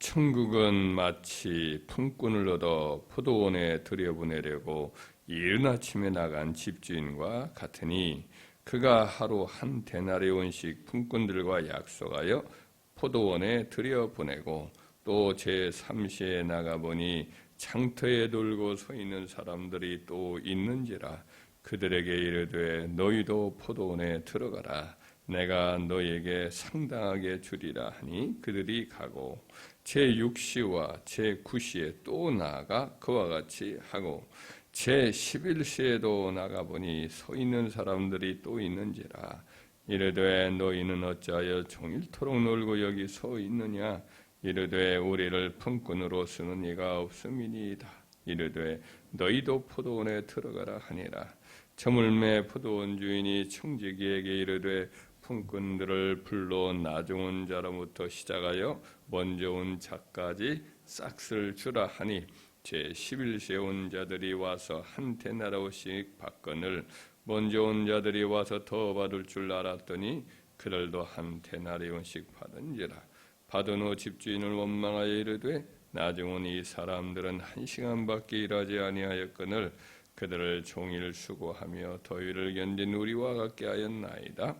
천국은 마치 품꾼을 얻어 포도원에 들여보내려고 이른 아침에 나간 집주인과 같으니 그가 하루 한 데나리온씩 품꾼들과 약속하여 포도원에 들여보내고 또 제3시에 나가보니 창터에 돌고 서 있는 사람들이 또 있는지라 그들에게 이르되 너희도 포도원에 들어가라 내가 너희에게 상당하게 주리라 하니 그들이 가고 제6시와 제9시에 또 나아가 그와 같이 하고 제11시에도 나가보니 서 있는 사람들이 또 있는지라 이르되 너희는 어찌하여 종일토록 놀고 여기 서 있느냐 이르되 우리를 품꾼으로 쓰는 이가 없음이니이다 이르되 너희도 포도원에 들어가라 하니라 저물매 포도원 주인이 청지기에게 이르되 품꾼들을 불러 나중 온 자로부터 시작하여 먼저 온 자까지 싹을 주라 하니 제11시에 온 자들이 와서 한 데나리온씩 받거늘 먼저 온 자들이 와서 더 받을 줄 알았더니 그들도 한 데나리온씩 받은지라 받은 후 집주인을 원망하여 이르되 나중 온 이 사람들은 1시간밖에 일하지 아니하였거늘 그들을 종일 수고하며 더위를 견딘 우리와 같게 하였나이다.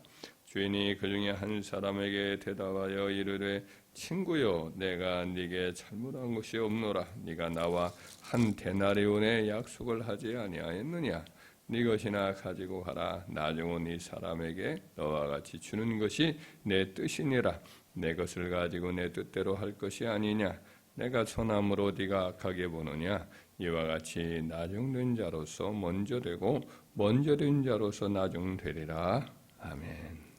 주인이 그 중에 한 사람에게 대답하여 이르되 친구여 내가 네게 잘못한 것이 없노라 네가 나와 한 데나리온의 약속을 하지 아니하였느냐 네 것이나 가지고 가라 나중 온 이 사람에게 너와 같이 주는 것이 내 뜻이니라 내 것을 가지고 내 뜻대로 할 것이 아니냐 내가 선함으로 네가 악하게 보느냐 이와 같이 나중된 자로서 먼저 되고 먼저 된 자로서 나중되리라. 아멘.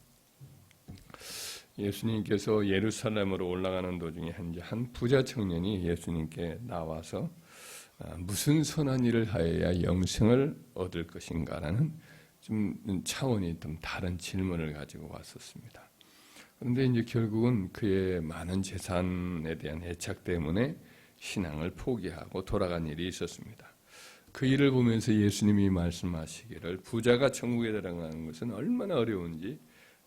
예수님께서 예루살렘으로 올라가는 도중에 한 부자 청년이 예수님께 나와서 무슨 선한 일을 하여야 영생을 얻을 것인가라는 좀 차원이 좀 다른 질문을 가지고 왔었습니다. 그런데 이제 결국은 그의 많은 재산에 대한 애착 때문에 신앙을 포기하고 돌아간 일이 있었습니다. 그 일을 보면서 예수님이 말씀하시기를 부자가 천국에 들어가는 것은 얼마나 어려운지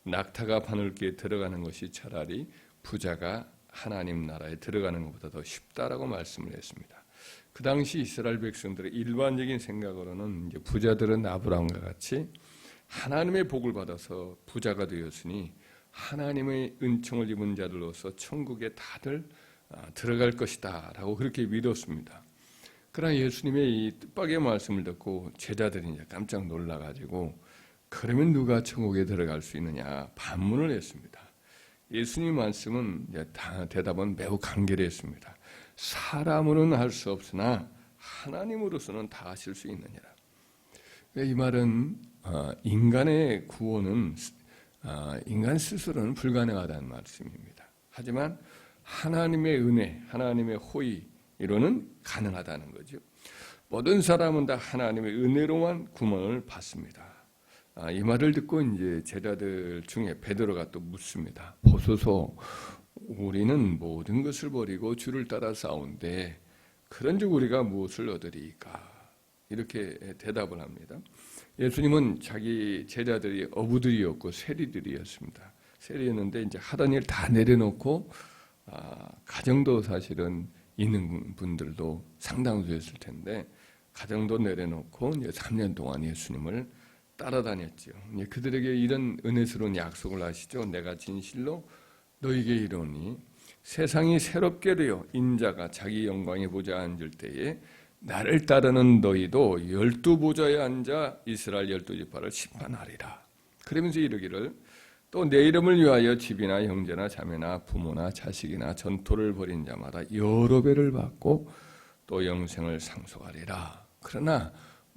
낙타가 바늘기에 들어가는 것이 차라리 부자가 하나님 나라에 들어가는 것보다 더 쉽다라고 말씀을 했습니다. 그 당시 이스라엘 백성들의 일반적인 생각으로는 이제 부자들은 아브라함과 같이 하나님의 복을 받아서 부자가 되었으니 하나님의 은총을 입은 자들로서 천국에 다들 들어갈 것이다 라고 그렇게 믿었습니다. 그러나 예수님의 이 뜻밖의 말씀을 듣고 제자들이 이제 깜짝 놀라가지고 그러면 누가 천국에 들어갈 수 있느냐 반문을 했습니다. 예수님 말씀은 이제 대답은 매우 간결했습니다. 사람으로는 할 수 없으나 하나님으로서는 다 하실 수 있느니라. 이 말은 인간의 구원은 인간 스스로는 불가능하다는 말씀입니다. 하지만 하나님의 은혜, 하나님의 호의로는 가능하다는 거죠. 모든 사람은 다 하나님의 은혜로만 구원을 받습니다. 이 말을 듣고 이제 제자들 중에 베드로가 또 묻습니다. 보소서, 우리는 모든 것을 버리고 주를 따라 싸운데 그런즉 우리가 무엇을 얻으리까? 이렇게 대답을 합니다. 예수님은 자기 제자들이 어부들이었고 세리들이었습니다. 세리였는데 이제 하던 일 다 내려놓고 가정도 사실은 있는 분들도 상당수였을 텐데 가정도 내려놓고 이제 3년 동안 예수님을 따라다녔죠. 그들에게 이런 은혜스러운 약속을 하시죠. 내가 진실로 너희에게 이르노니 세상이 새롭게 되어 인자가 자기 영광의 보좌에 앉을 때에 나를 따르는 너희도 12보좌에 앉아 이스라엘 12지파를 심판하리라. 그러면서 이르기를 또 내 이름을 위하여 집이나 형제나 자매나 부모나 자식이나 전토를 벌인 자마다 여러 배를 받고 또 영생을 상속하리라. 그러나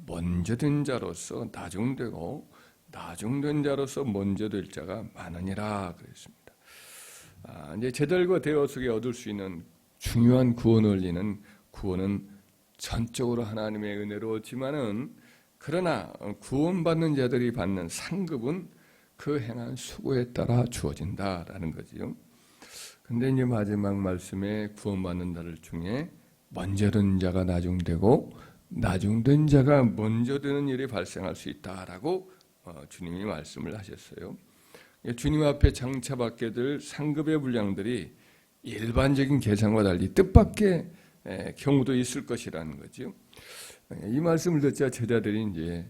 먼저 된 자로서 나중되고 나중된 자로서 먼저 될 자가 많으니라 그랬습니다. 이제 제자들과 대화 속에 얻을 수 있는 중요한 구원을 이는 구원은 전적으로 하나님의 은혜로 얻지만은 그러나 구원받는 자들이 받는 상급은 그 행한 수고에 따라 주어진다라는 거지요. 근데 이제 마지막 말씀에 구원받는 자들 중에 먼저 된 자가 나중되고 나중된 자가 먼저 되는 일이 발생할 수 있다라고 주님이 말씀을 하셨어요. 주님 앞에 장차받게 될 상급의 분량들이 일반적인 계산과 달리 뜻밖의 경우도 있을 것이라는 거죠. 이 말씀을 듣자 제자들이 이제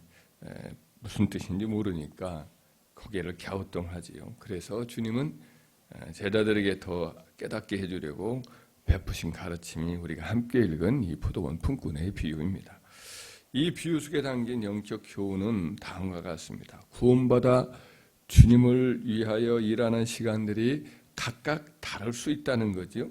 무슨 뜻인지 모르니까 고개를 갸우뚱하지요. 그래서 주님은 제자들에게 더 깨닫게 해주려고 베푸신 가르침이 우리가 함께 읽은 이 포도원 품꾼의 비유입니다. 이 비유 속에 담긴 영적 교훈은 다음과 같습니다. 구원받아 주님을 위하여 일하는 시간들이 각각 다를 수 있다는 거죠.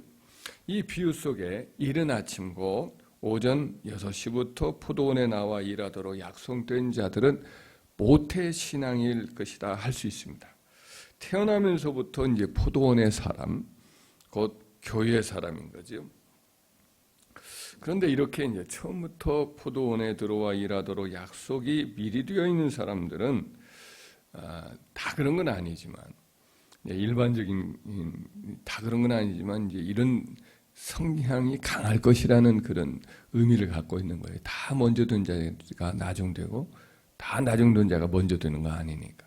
이 비유 속에 이른 아침 곧 오전 6시부터 포도원에 나와 일하도록 약속된 자들은 모태 신앙일 것이다 할 수 있습니다. 태어나면서부터 이제 포도원의 사람, 곧 교회의 사람인 거죠. 그런데 이렇게 이제 처음부터 포도원에 들어와 일하도록 약속이 미리 되어 있는 사람들은 다 그런 건 아니지만, 일반적인 다 그런 건 아니지만 이제 이런 성향이 강할 것이라는 그런 의미를 갖고 있는 거예요. 다 먼저 된 자가 나중되고 다 나중된 자가 먼저 되는 거 아니니까.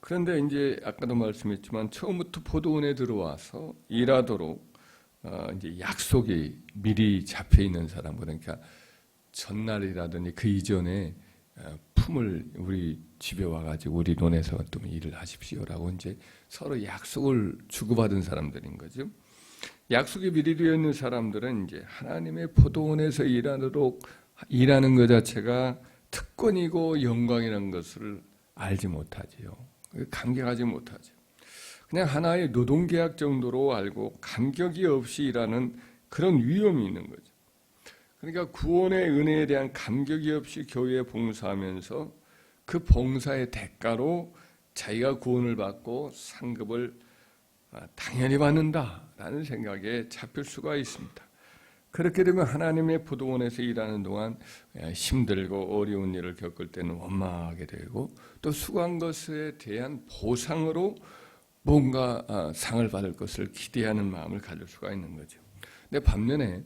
그런데 이제 아까도 말씀했지만 처음부터 포도원에 들어와서 일하도록 이제 약속이 미리 잡혀 있는 사람, 그러니까 전날이라든지 그 이전에 품을 우리 집에 와가지고 우리 논에서 좀 일을 하십시오라고 이제 서로 약속을 주고받은 사람들인 거죠. 약속이 미리 되어 있는 사람들은 이제 하나님의 포도원에서 일하는 것 자체가 특권이고 영광이라는 것을 알지 못하지요. 감격하지 못하죠. 그냥 하나의 노동계약 정도로 알고 감격이 없이 일하는 그런 위험이 있는 거죠. 그러니까 구원의 은혜에 대한 감격이 없이 교회에 봉사하면서 그 봉사의 대가로 자기가 구원을 받고 상급을 당연히 받는다라는 생각에 잡힐 수가 있습니다. 그렇게 되면 하나님의 포도원에서 일하는 동안 힘들고 어려운 일을 겪을 때는 원망하게 되고 또 수고한 것에 대한 보상으로 뭔가 상을 받을 것을 기대하는 마음을 가질 수가 있는 거죠. 근데 반면에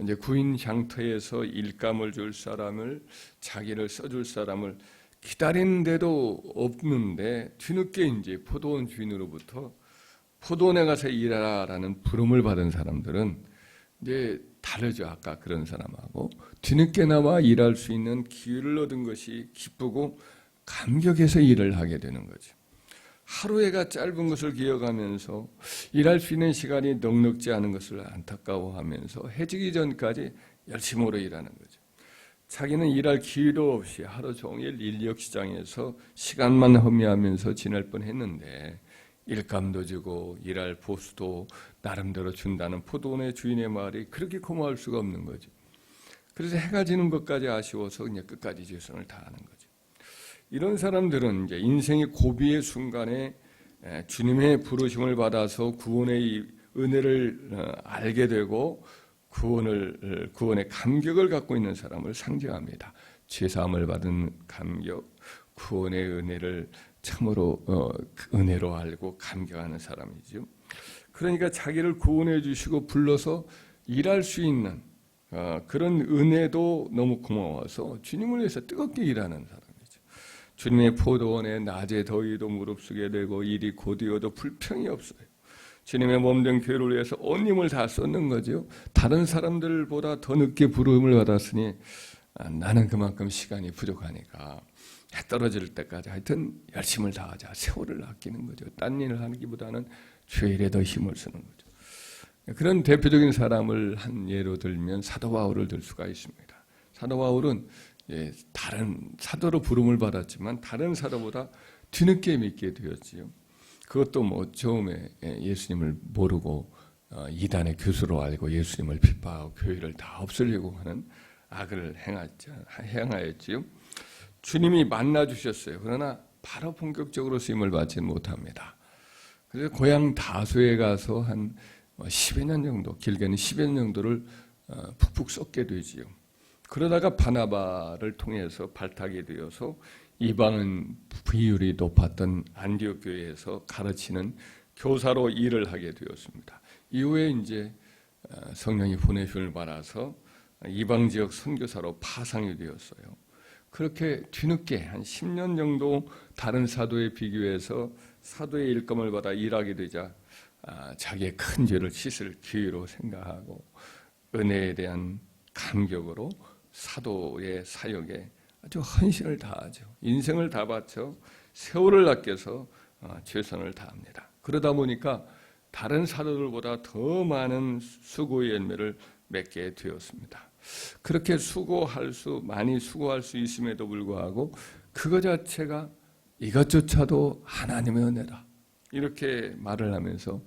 이제 구인 장터에서 일감을 줄 사람을, 자기를 써줄 사람을 기다리는데도 없는데 뒤늦게 이제 포도원 주인으로부터 포도원에 가서 일하라라는 부름을 받은 사람들은 이제 다르죠. 아까 그런 사람하고 뒤늦게나마 일할 수 있는 기회를 얻은 것이 기쁘고 감격해서 일을 하게 되는 거죠. 하루에가 짧은 것을 기억하면서 일할 수 있는 시간이 넉넉지 않은 것을 안타까워하면서 해지기 전까지 열심으로 일하는 거죠. 자기는 일할 기회도 없이 하루 종일 인력시장에서 시간만 허비하면서 지낼 뻔했는데 일감도 주고 일할 보수도 나름대로 준다는 포도원의 주인의 말이 그렇게 고마울 수가 없는 거죠. 그래서 해가 지는 것까지 아쉬워서 그냥 끝까지 최선을 다하는 거죠. 이런 사람들은 이제 인생의 고비의 순간에 주님의 부르심을 받아서 구원의 은혜를 알게 되고 구원의 감격을 갖고 있는 사람을 상징합니다. 죄사함을 받은 감격, 구원의 은혜를 참으로 은혜로 알고 감격하는 사람이죠. 그러니까 자기를 구원해 주시고 불러서 일할 수 있는 그런 은혜도 너무 고마워서 주님을 위해서 뜨겁게 일하는 사람이죠. 주님의 포도원에 낮에 더위도 무릅쓰게 되고 일이 곧이어도 불평이 없어요. 주님의 몸된 교회를 위해서 온 힘을 다 쏟는 거죠. 다른 사람들보다 더 늦게 부름을 받았으니 나는 그만큼 시간이 부족하니까 해 떨어질 때까지 하여튼 열심을 다하자. 세월을 아끼는 거죠. 딴 일을 하기보다는 주의 일에 더 힘을 쓰는 거죠. 그런 대표적인 사람을 한 예로 들면 사도 바울을 들 수가 있습니다. 사도 바울은 다른 사도로 부름을 받았지만 다른 사도보다 뒤늦게 믿게 되었지요. 그것도 뭐 처음에 예수님을 모르고 이단의 교수로 알고 예수님을 핍박하고 교회를 다 없애려고 하는 악을 행하였지요. 주님이 만나 주셨어요. 그러나 바로 본격적으로 쓰임을 받지 못합니다. 그래서 고향 다소에 가서 한 10여 년 정도, 길게는 10여 년 정도를 푹푹 썩게 되지요. 그러다가 바나바를 통해서 발탁이 되어서 이방은 비율이 높았던 안디옥 교회에서 가르치는 교사로 일을 하게 되었습니다. 이후에 이제 성령이 보내심을 받아서 이방 지역 선교사로 파상이 되었어요. 그렇게 뒤늦게 한 10년 정도 다른 사도에 비교해서 사도의 일감을 받아 일하게 되자 자기의 큰 죄를 씻을 기회로 생각하고 은혜에 대한 감격으로 사도의 사역에 아주 헌신을 다하죠. 인생을 다 바쳐 세월을 아껴서 최선을 다합니다. 그러다 보니까 다른 사도들보다 더 많은 수고의 열매를 맺게 되었습니다. 그렇게 많이 수고할 수 있음에도 불구하고 그것 자체가 이것조차도 하나님의 은혜라 이렇게 말을 하면서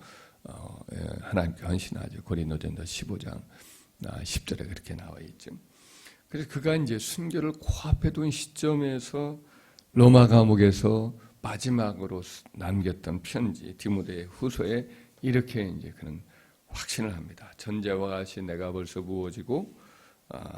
하나님께 헌신하죠. 고린도전서 15장 10절에 그렇게 나와 있죠. 그래서 그가 이제 순교를 코앞에 둔 시점에서 로마 감옥에서 마지막으로 남겼던 편지 디모데 후서에 이렇게 이제 그는 확신을 합니다. 전제와 같이 내가 벌써 부어지고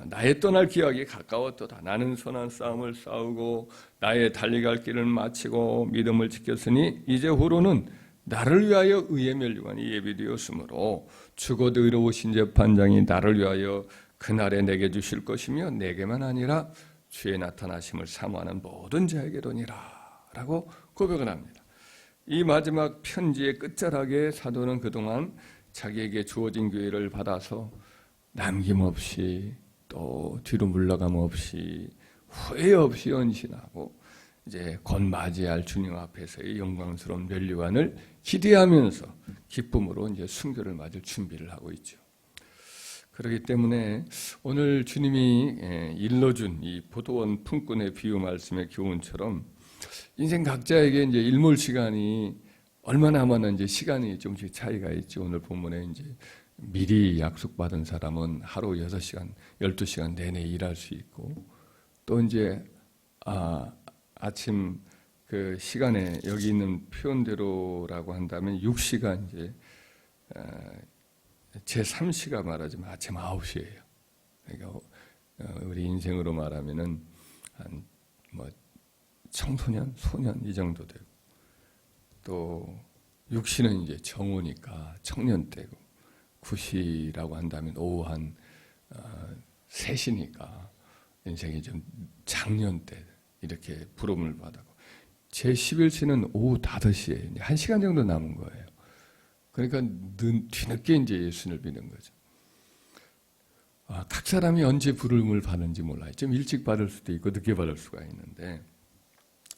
나의 떠날 기약이 가까웠도다. 나는 선한 싸움을 싸우고 나의 달려갈 길을 마치고 믿음을 지켰으니 이제 후로는 나를 위하여 의의 면류관이 예비되었으므로 죽어도 의로우신 재판장이 나를 위하여 그날에 내게 주실 것이며 내게만 아니라 주의 나타나심을 사모하는 모든 자에게로니라 라고 고백을 합니다. 이 마지막 편지의 끝자락에 사도는 그동안 자기에게 주어진 기회를 받아서 남김없이 또 뒤로 물러감 없이 후회 없이 헌신하고 이제 곧 맞이할 주님 앞에서의 영광스러운 면류관을 기대하면서 기쁨으로 이제 순교를 맞을 준비를 하고 있죠. 그렇기 때문에 오늘 주님이 일러준 이 포도원 품꾼의 비유 말씀의 교훈처럼 인생 각자에게 이제 일몰 시간이 얼마나 남았는지 시간이 조금씩 차이가 있죠. 오늘 본문에 이제 미리 약속받은 사람은 하루 6시간, 12시간 내내 일할 수 있고 또 이제 아침 그 시간에 여기 있는 표현대로라고 한다면 6시간 이제 제3시가 말하자면 아침 9시예요. 그러니까 우리 인생으로 말하면은 한 뭐 청소년, 소년 이 정도 되고 또 6시는 이제 정오니까 청년 때고 9시라고 한다면 오후 한 3시니까 인생이 좀 장년 때 이렇게 부름을 받았고 제11시는 오후 5시에 1시간 정도 남은 거예요. 그러니까 뒤늦게 이제 예수님을 믿는 거죠. 각 사람이 언제 부름을 받는지 몰라요. 좀 일찍 받을 수도 있고 늦게 받을 수가 있는데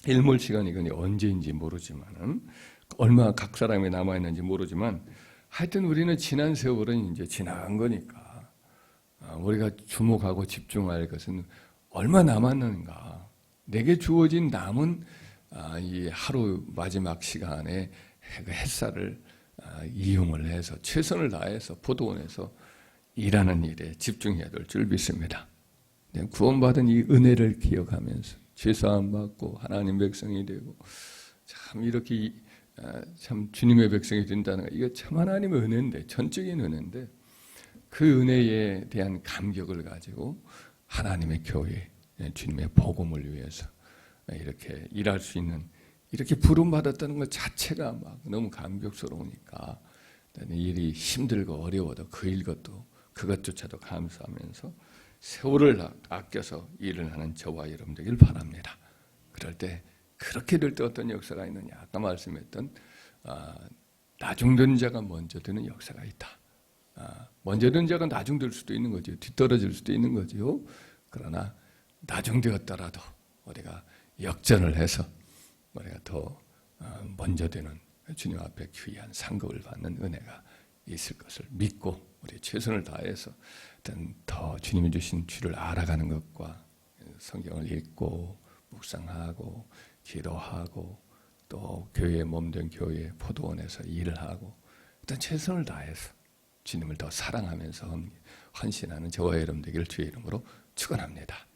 일몰 시간이 언제인지 모르지만은 얼마 각 사람이 남아 있는지 모르지만 하여튼 우리는 지난 세월은 이제 지나간 거니까 우리가 주목하고 집중할 것은 얼마 남았는가. 내게 주어진 남은 이 하루 마지막 시간에 햇살을 이용을 해서 최선을 다해서 포도원에서 일하는 일에 집중해야 될 줄 믿습니다. 구원받은 이 은혜를 기억하면서 죄사함 받고 하나님 백성이 되고 참 이렇게 참 주님의 백성이 된다는 거 이거 참 하나님의 은혜인데 전적인 은혜인데 그 은혜에 대한 감격을 가지고 하나님의 교회 주님의 복음을 위해서 이렇게 일할 수 있는 이렇게 부름받았다는 것 자체가 막 너무 감격스러우니까 일이 힘들고 어려워도 그 일것도 그것조차도 감사하면서 세월을 아껴서 일을 하는 저와 여러분 되길 바랍니다. 그럴 때 그렇게 될 때 어떤 역사가 있느냐 아까 말씀했던 나중된 자가 먼저 되는 역사가 있다. 먼저 된 자가 나중될 수도 있는 거죠. 뒤떨어질 수도 있는 거죠. 그러나 나중되었더라도 우리가 역전을 해서 우리가 더 먼저 되는 주님 앞에 귀한 상급을 받는 은혜가 있을 것을 믿고 우리 최선을 다해서 더 주님이 주신 주를 알아가는 것과 성경을 읽고 묵상하고 기도하고 또 교회에 몸된 교회 포도원에서 일을 하고 일단 최선을 다해서 주님을 더 사랑하면서 헌신하는 저와 여러분 되기를 주의 이름으로 축원합니다.